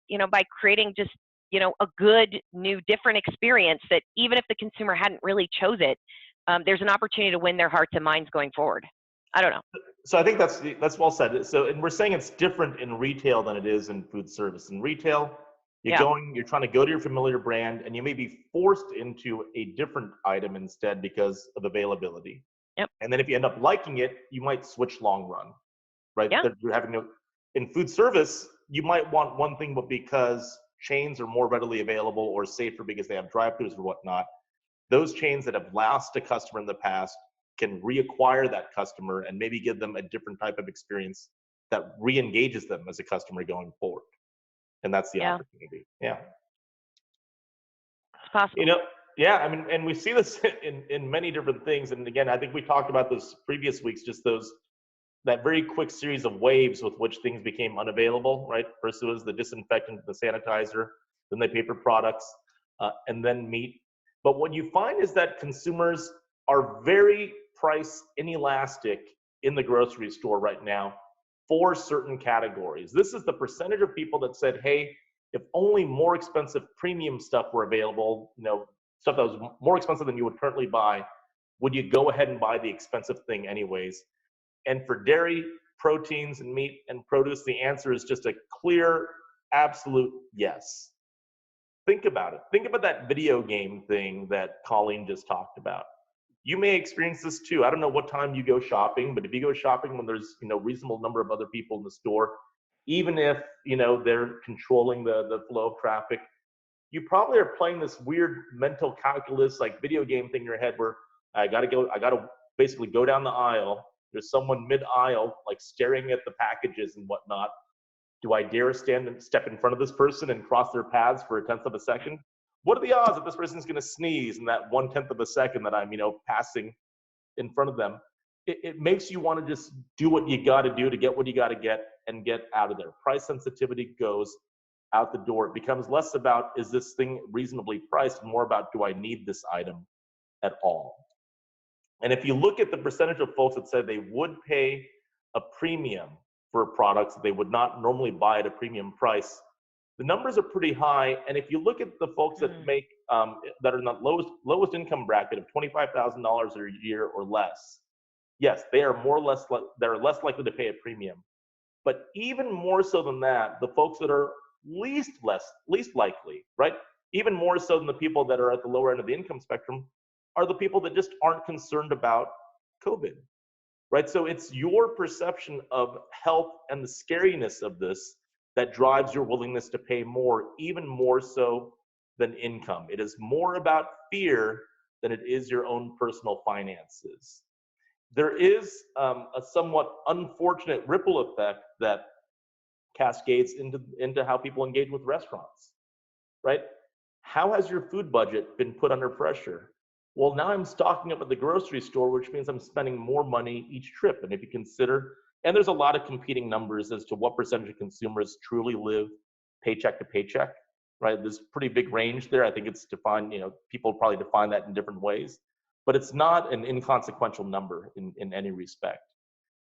you know, by creating just, you know, a good, new, different experience that even if the consumer hadn't really chose it, there's an opportunity to win their hearts and minds going forward. I don't know. So I think that's well said. So, and we're saying it's different in retail than it is in food service. In retail, Yeah. you're trying to go to your familiar brand, and you may be forced into a different item instead because of availability. Yep. And then if you end up liking it, you might switch long run, right? Yeah. That you're having no. In food service, you might want one thing, but because chains are more readily available or safer because they have drive-throughs or whatnot, those chains that have lost a customer in the past can reacquire that customer and maybe give them a different type of experience that re-engages them as a customer going forward. And that's the opportunity. Yeah. It's possible. You know, yeah, I mean, and we see this in many different things. And again, I think we talked about this previous weeks, just that very quick series of waves with which things became unavailable, right? First it was the disinfectant, the sanitizer, then the paper products, and then meat. But what you find is that consumers are very price inelastic in the grocery store right now for certain categories. This is the percentage of people that said, hey, if only more expensive premium stuff were available, you know, stuff that was more expensive than you would currently buy, would you go ahead and buy the expensive thing anyways? And for dairy, proteins, and meat and produce, the answer is just a clear, absolute yes. Think about it. Think about that video game thing that Colleen just talked about. You may experience this too. I don't know what time you go shopping, but if you go shopping when there's, you know, reasonable number of other people in the store, even if, you know, they're controlling the flow of traffic, you probably are playing this weird mental calculus, like video game thing in your head where I gotta basically go down the aisle. There's someone mid-aisle, like staring at the packages and whatnot. Do I dare stand and step in front of this person and cross their paths for 1/10 of a second? What are the odds that this person's going to sneeze in that 1/10 of a second that I'm, you know, passing in front of them? It makes you want to just do what you got to do to get what you got to get and get out of there. Price sensitivity goes out the door. It becomes less about, is this thing reasonably priced, and more about, do I need this item at all? And if you look at the percentage of folks that said they would pay a premium for products that they would not normally buy at a premium price, the numbers are pretty high. And if you look at the folks that make that are in the lowest income bracket of $25,000 a year or less, yes, they are they're less likely to pay a premium. But even more so than that, the folks that are least likely, right? Even more so than the people that are at the lower end of the income spectrum, are the people that just aren't concerned about COVID, right? So it's your perception of health and the scariness of this that drives your willingness to pay more, even more so than income. It is more about fear than it is your own personal finances. There is a somewhat unfortunate ripple effect that cascades into how people engage with restaurants, right? How has your food budget been put under pressure? Well, now I'm stocking up at the grocery store, which means I'm spending more money each trip. And if you consider, and there's a lot of competing numbers as to what percentage of consumers truly live paycheck to paycheck, right? There's a pretty big range there. I think it's defined, people probably define that in different ways, but it's not an inconsequential number in any respect.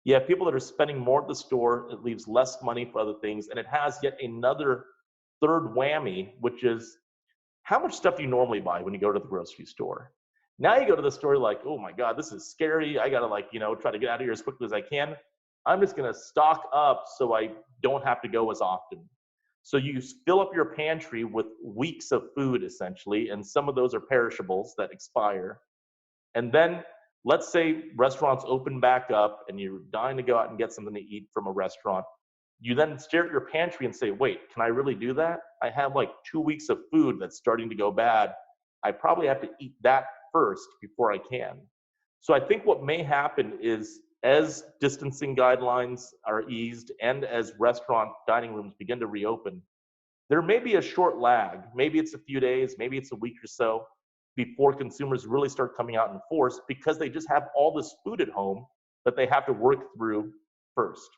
You have people that are spending more at the store, it leaves less money for other things, and it has yet another third whammy, which is how much stuff do you normally buy when you go to the grocery store? Now you go to the store like, oh my God, this is scary. I gotta try to get out of here as quickly as I can. I'm just gonna stock up so I don't have to go as often. So you fill up your pantry with weeks of food essentially, and some of those are perishables that expire. And then let's say restaurants open back up and you're dying to go out and get something to eat from a restaurant. You then stare at your pantry and say, wait, can I really do that? I have like 2 weeks of food that's starting to go bad. I probably have to eat that first before I can. So I think what may happen is as distancing guidelines are eased and as restaurant dining rooms begin to reopen, there may be a short lag. Maybe it's a few days, maybe it's a week or so before consumers really start coming out in force because they just have all this food at home that they have to work through first.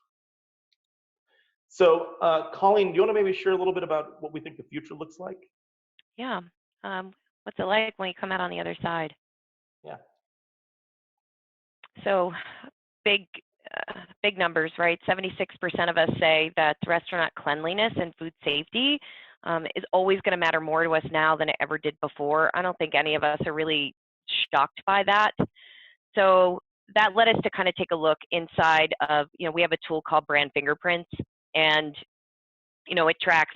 So, Colleen, do you want to maybe share a little bit about what we think the future looks like? Yeah. What's it like when you come out on the other side? Yeah. So big, big numbers, right? 76% of us say that restaurant cleanliness and food safety is always going to matter more to us now than it ever did before. I don't think any of us are really shocked by that. So that led us to kind of take a look inside of, we have a tool called Brand Fingerprints, and, it tracks,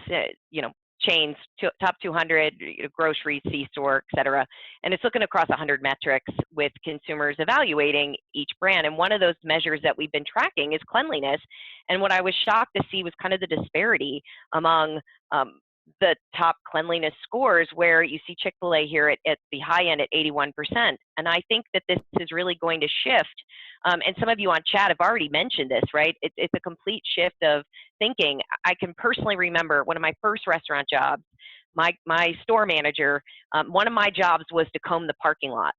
chains, top 200, grocery, C-store, et cetera. And it's looking across 100 metrics with consumers evaluating each brand. And one of those measures that we've been tracking is cleanliness. And what I was shocked to see was kind of the disparity among the top cleanliness scores, where you see Chick-fil-A here at the high end at 81%. And I think that this is really going to shift. And some of you on chat have already mentioned this, right? It's a complete shift of thinking. I can personally remember one of my first restaurant jobs, my store manager, one of my jobs was to comb the parking lot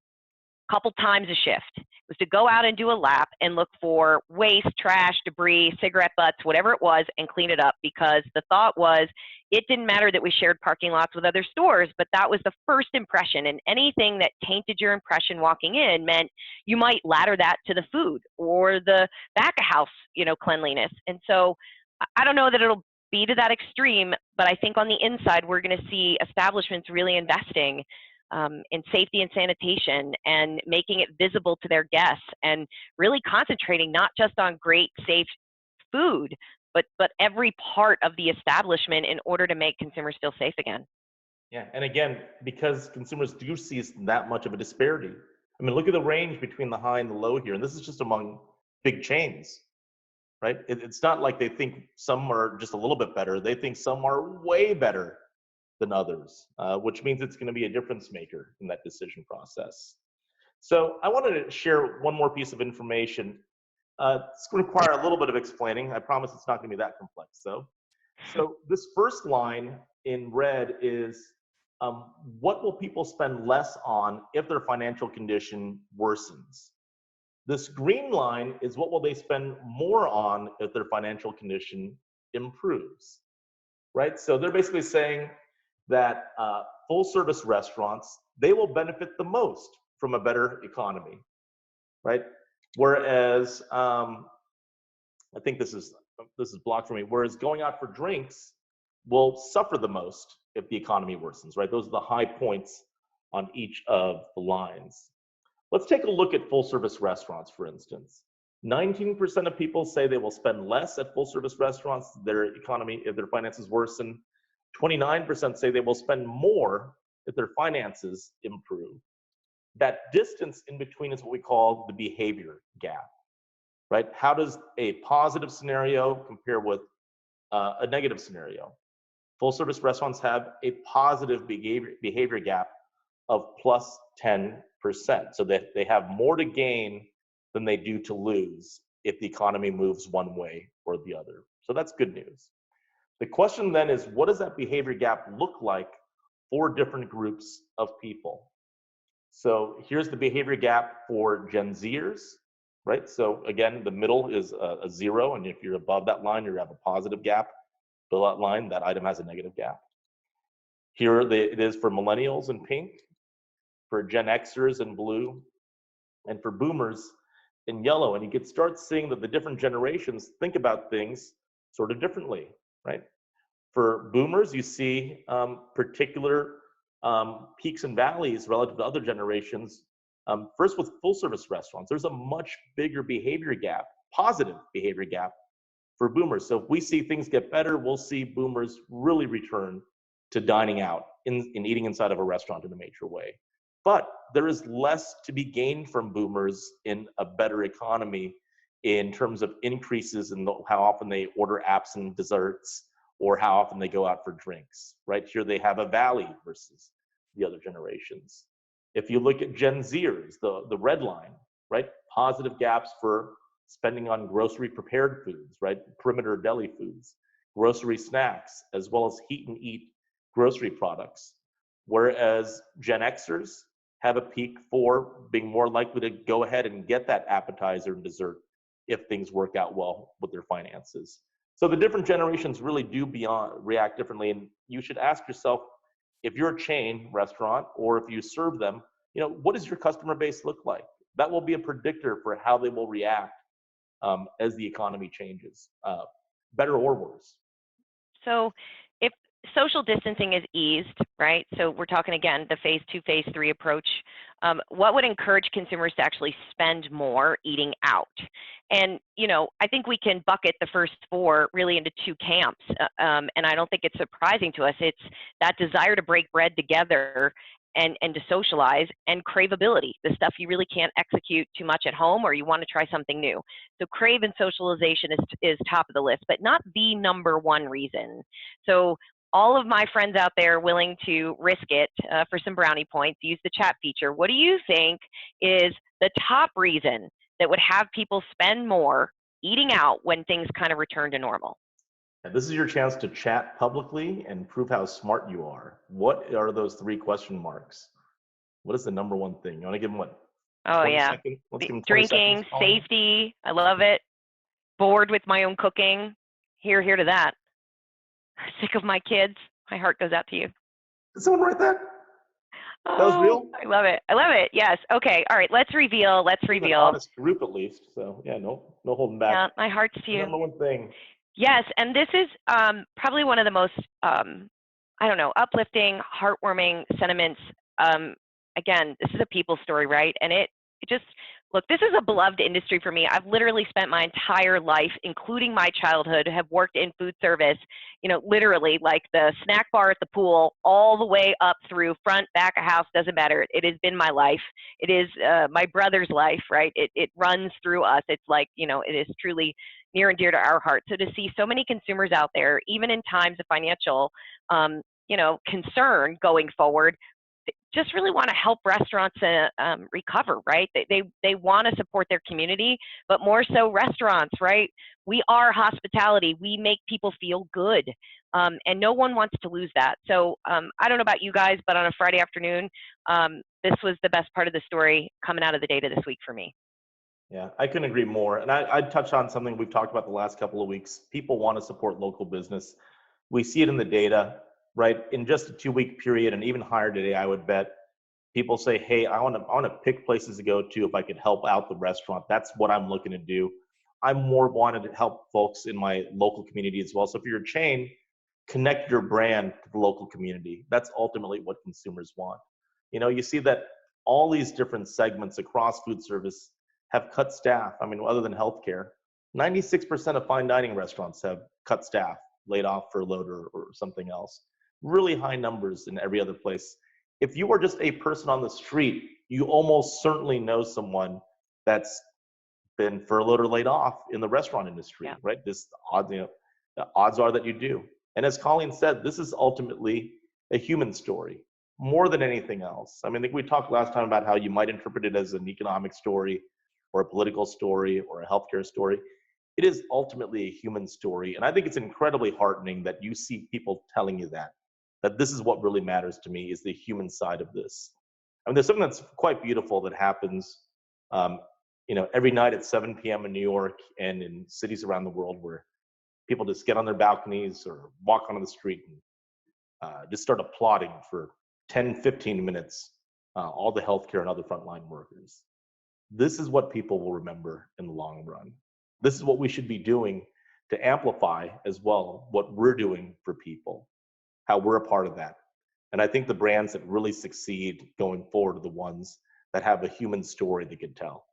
couple times a shift. It was to go out and do a lap and look for waste, trash, debris, cigarette butts, whatever it was, and clean it up, because the thought was it didn't matter that we shared parking lots with other stores, but that was the first impression, and anything that tainted your impression walking in meant you might ladder that to the food or the back of house, cleanliness. And so I don't know that it'll be to that extreme, but I think on the inside, we're going to see establishments really investing in safety and sanitation and making it visible to their guests, and really concentrating not just on great, safe food, but every part of the establishment in order to make consumers feel safe again. Yeah, and again, because consumers do see that much of a disparity. I mean, look at the range between the high and the low here, and this is just among big chains, right? It's not like they think some are just a little bit better. They think some are way better than others, which means it's going to be a difference maker in that decision process. So I wanted to share one more piece of information. It's going to require a little bit of explaining. I promise it's not going to be that complex, though. So this first line in red is what will people spend less on if their financial condition worsens? This green line is what will they spend more on if their financial condition improves, right? So they're basically saying that full service restaurants, they will benefit the most from a better economy, right? Whereas, I think this is blocked for me, whereas going out for drinks will suffer the most if the economy worsens, right? Those are the high points on each of the lines. Let's take a look at full service restaurants, for instance. 19% of people say they will spend less at full service restaurants, their economy, if their finances worsen. 29% say they will spend more if their finances improve. That distance in between is what we call the behavior gap, right? How does a positive scenario compare with a negative scenario. Full service restaurants have a positive behavior gap of plus 10%. So that they have more to gain than they do to lose if the economy moves one way or the other. So that's good news. The question then is, what does that behavior gap look like for different groups of people? So here's the behavior gap for Gen Zers, right? So again, the middle is a 0, and if you're above that line, you have a positive gap. Below that line, that item has a negative gap. Here it is for millennials in pink, for Gen Xers in blue, and for boomers in yellow. And you can start seeing that the different generations think about things sort of differently, right? For boomers, you see particular peaks and valleys relative to other generations. First, with full service restaurants, there's a much bigger behavior gap, positive behavior gap for boomers. So if we see things get better, we'll see boomers really return to dining out and eating inside of a restaurant in a major way. But there is less to be gained from boomers in a better economy in terms of increases in how often they order apps and desserts, or how often they go out for drinks, right? Here they have a valley versus the other generations. If you look at Gen Zers, the red line, right? Positive gaps for spending on grocery prepared foods, right? Perimeter deli foods, grocery snacks, as well as heat and eat grocery products. Whereas Gen Xers have a peak for being more likely to go ahead and get that appetizer and dessert if things work out well with their finances. So the different generations really do react differently, and you should ask yourself, if you're a chain restaurant or if you serve them, what does your customer base look like? That will be a predictor for how they will react as the economy changes, better or worse. So if social distancing is eased, right? So we're talking again, the phase 2, phase 3 approach. What would encourage consumers to actually spend more eating out? And, I think we can bucket the first 4 really into 2 camps. And I don't think it's surprising to us. It's that desire to break bread together and to socialize, and craveability, the stuff you really can't execute too much at home, or you want to try something new. So crave and socialization is top of the list, but not the number one reason. So all of my friends out there willing to risk it for some brownie points, use the chat feature. What do you think is the top reason that would have people spend more eating out when things kind of return to normal? And this is your chance to chat publicly and prove how smart you are. What are those 3 question marks? What is the number one thing? You want to give them what? Oh, 20 yeah. seconds? Let's give them 20 Drinking, seconds. safety. I love it. Bored with my own cooking. Here to that. Sick of my kids. My heart goes out to you. Did someone write that? Oh, That was real? I love it. I love it. Yes. Okay. All right. Let's reveal. An honest group at least. So yeah, no holding back. Yeah, my heart's to you. Number one thing. Yes, and this is probably one of the most, uplifting, heartwarming sentiments. Again, this is a people story, right? And it just, look, this is a beloved industry for me. I've literally spent my entire life, including my childhood, have worked in food service, literally like the snack bar at the pool, all the way up through front, back of house, doesn't matter. It has been my life. It is my brother's life, right? It runs through us. It's like, it is truly near and dear to our heart. So to see so many consumers out there, even in times of financial, concern going forward, just really want to help restaurants recover, right? They want to support their community, but more so restaurants, right? We are hospitality. We make people feel good, and no one wants to lose that. So I don't know about you guys, but on a Friday afternoon, this was the best part of the story coming out of the data this week for me. Yeah, I couldn't agree more. And I'd touch on something we've talked about the last couple of weeks. People want to support local business. We see it in the data, right? In just a 2-week period, and even higher today, I would bet people say, hey, I want to pick places to go to if I could help out the restaurant. That's what I'm looking to do. I'm more wanted to help folks in my local community as well. So if you're a chain, connect your brand to the local community. That's ultimately what consumers want. You see that all these different segments across food service have cut staff. I mean, other than healthcare, 96% of fine dining restaurants have cut staff, laid off, furloughed, or something else. Really high numbers in every other place. If you are just a person on the street, you almost certainly know someone that's been furloughed or laid off in the restaurant industry, right? This odd, The odds are that you do. And as Colleen said, this is ultimately a human story more than anything else. I mean, I think we talked last time about how you might interpret it as an economic story or a political story or a healthcare story. It is ultimately a human story. And I think it's incredibly heartening that you see people telling you that this is what really matters to me, is the human side of this. I mean, there's something that's quite beautiful that happens, um, every night at 7 p.m. in New York and in cities around the world, where people just get on their balconies or walk onto the street and just start applauding for 10, 15 minutes, all the healthcare and other frontline workers. This is what people will remember in the long run. This is what we should be doing to amplify as well what we're doing for people, how we're a part of that. And I think the brands that really succeed going forward are the ones that have a human story they could tell.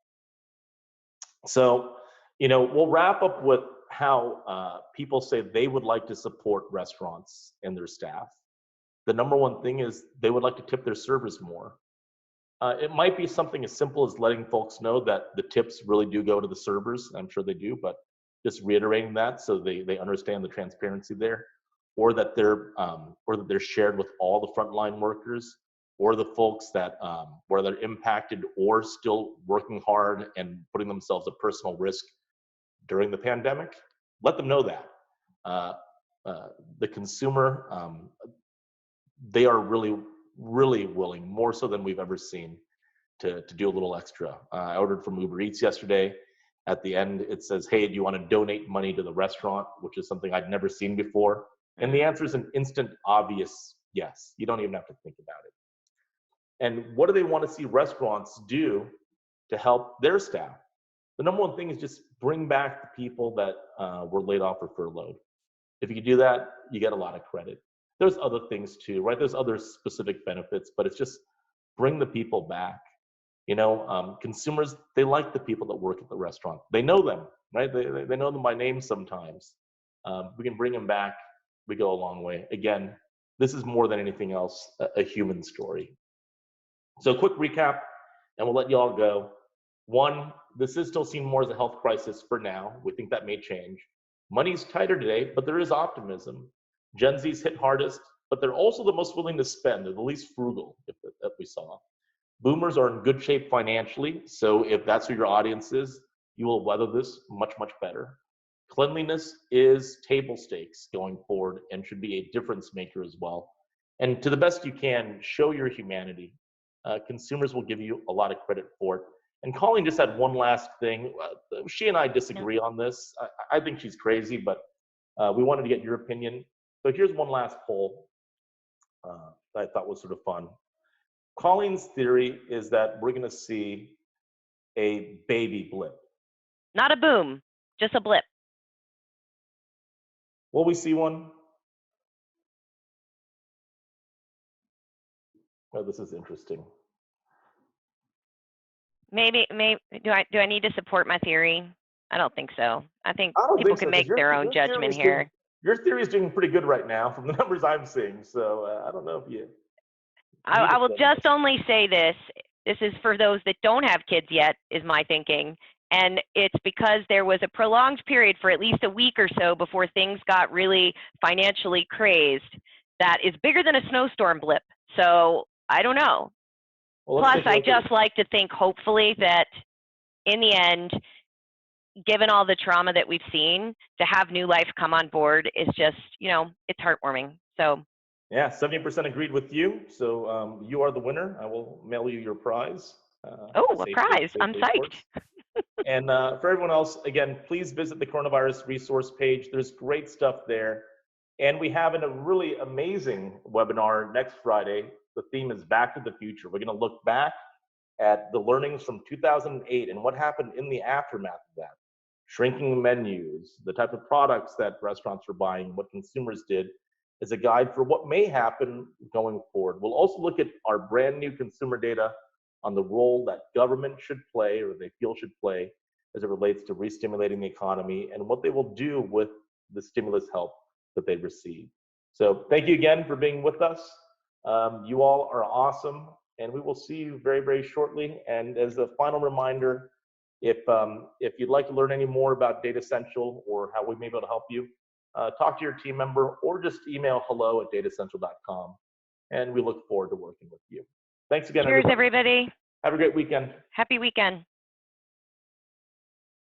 So, we'll wrap up with how people say they would like to support restaurants and their staff. The number one thing is they would like to tip their servers more. It might be something as simple as letting folks know that the tips really do go to the servers. I'm sure they do, but just reiterating that so they understand the transparency there, or that they're shared with all the frontline workers, or the folks that where they're impacted or still working hard and putting themselves at personal risk during the pandemic. Let them know that the consumer, they are really, really willing, more so than we've ever seen, to do a little extra. I ordered from Uber Eats yesterday. At the end, it says, "Hey, do you want to donate money to the restaurant?" Which is something I'd never seen before. And the answer is an instant, obvious yes. You don't even have to think about it. And what do they want to see restaurants do to help their staff? The number one thing is just bring back the people that were laid off or furloughed. If you do that, you get a lot of credit. There's other things too, right? There's other specific benefits, but it's just bring the people back. Consumers, they like the people that work at the restaurant. They know them, right? They know them by name sometimes. We can bring them back. We go a long way. Again, this is more than anything else a human story. So quick recap, and we'll let you all go. One, this is still seen more as a health crisis for now. We think that may change. Money's tighter today, but there is optimism. Gen Z's hit hardest, but they're also the most willing to spend. They're the least frugal, if we saw. Boomers are in good shape financially, so if that's who your audience is, you will weather this much, much better. Cleanliness is table stakes going forward and should be a difference maker as well. And to the best you can, show your humanity. Consumers will give you a lot of credit for it. And Colleen just had one last thing. She and I disagree on this. I think she's crazy, but we wanted to get your opinion. So here's one last poll that I thought was sort of fun. Colleen's theory is that we're going to see a baby blip. Not a boom, just a blip. Will we see one? Oh, this is interesting. Maybe do I need to support my theory? I don't think so. I think people can make so, their own judgment here. Your theory is doing pretty good right now from the numbers I'm seeing. So I don't know if you. I will just only say this. This is for those that don't have kids yet, is my thinking. And it's because there was a prolonged period for at least a week or so before things got really financially crazed that is bigger than a snowstorm blip. So I don't know. Well, plus, I just like to think, hopefully, that in the end, given all the trauma that we've seen, to have new life come on board is just, it's heartwarming. So. Yeah, 70% agreed with you. So you are the winner. I will mail you your prize. A prize. I'm psyched. And for everyone else, again, please visit the coronavirus resource page. There's great stuff there. And we have a really amazing webinar next Friday. The theme is Back to the Future. We're going to look back at the learnings from 2008 and what happened in the aftermath of that. Shrinking menus, the type of products that restaurants were buying, what consumers did, as a guide for what may happen going forward. We'll also look at our brand new consumer data on the role that government should play, or they feel should play, as it relates to re-stimulating the economy and what they will do with the stimulus help that they receive. So thank you again for being with us. You all are awesome, and we will see you very, very shortly. And as a final reminder, if you'd like to learn any more about Data Central or how we may be able to help you, talk to your team member, or just email hello@datacentral.com. And we look forward to working with you. Thanks again, Cheers, everybody. everybody. Have a great weekend. Happy weekend.